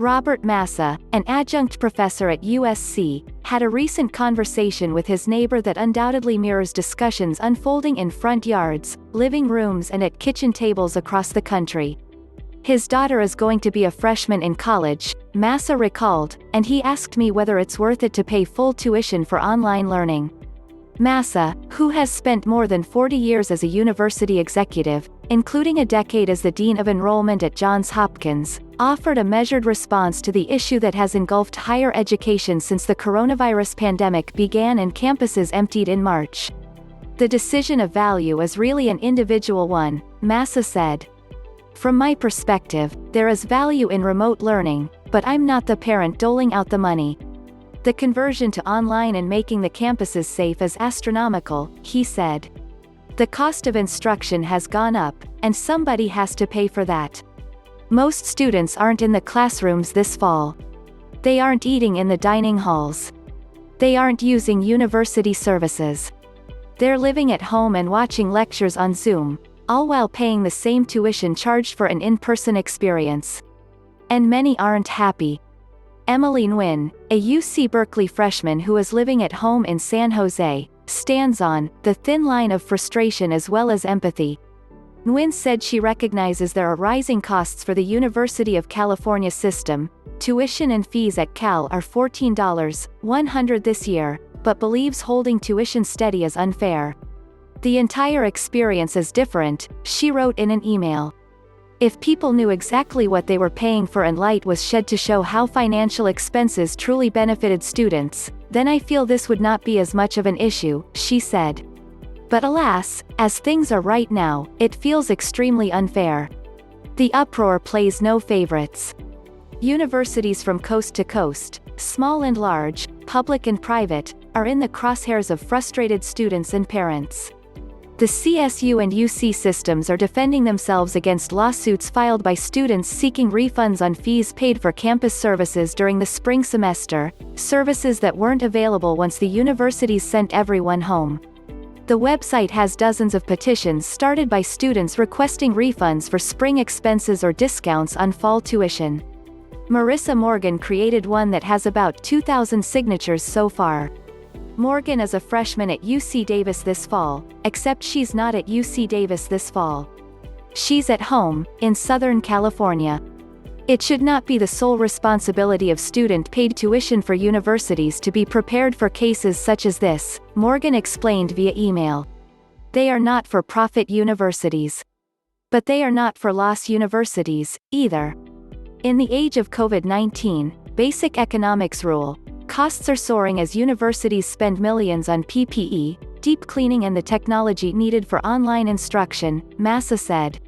Robert Massa, an adjunct professor at USC, had a recent conversation with his neighbor that undoubtedly mirrors discussions unfolding in front yards, living rooms and at kitchen tables across the country. His daughter is going to be a freshman in college, Massa recalled, and he asked me whether it's worth it to pay full tuition for online learning. Massa, who has spent more than 40 years as a university executive, including a decade as the Dean of Enrollment at Johns Hopkins, offered a measured response to the issue that has engulfed higher education since the coronavirus pandemic began and campuses emptied in March. "The decision of value is really an individual one," Massa said. "From my perspective, there is value in remote learning, but I'm not the parent doling out the money. The conversion to online and making the campuses safe is astronomical," he said. "The cost of instruction has gone up, and somebody has to pay for that. Most students aren't in the classrooms this fall. They aren't eating in the dining halls. They aren't using university services. They're living at home and watching lectures on Zoom, all while paying the same tuition charged for an in-person experience. And many aren't happy." Emily Nguyen, a UC Berkeley freshman who is living at home in San Jose, stands on the thin line of frustration as well as empathy. Nguyen said she recognizes there are rising costs for the University of California system. Tuition and fees at Cal are $14,100 this year, but believes holding tuition steady is unfair. "The entire experience is different," she wrote in an email. "If people knew exactly what they were paying for and light was shed to show how financial expenses truly benefited students, then I feel this would not be as much of an issue," she said. "But alas, as things are right now, it feels extremely unfair. The uproar plays no favorites. Universities from coast to coast, small and large, public and private, are in the crosshairs of frustrated students and parents. The CSU and UC systems are defending themselves against lawsuits filed by students seeking refunds on fees paid for campus services during the spring semester, services that weren't available once the universities sent everyone home. The website has dozens of petitions started by students requesting refunds for spring expenses or discounts on fall tuition. Marissa Morgan created one that has about 2,000 signatures so far. Morgan is a freshman at UC Davis this fall, except she's not at UC Davis this fall. She's at home, in Southern California. "It should not be the sole responsibility of student-paid tuition for universities to be prepared for cases such as this," Morgan explained via email. "They are not for-profit universities. But they are not for-loss universities, either. In the age of COVID-19, basic economics rule. Costs are soaring as universities spend millions on PPE, deep cleaning and the technology needed for online instruction," Massa said.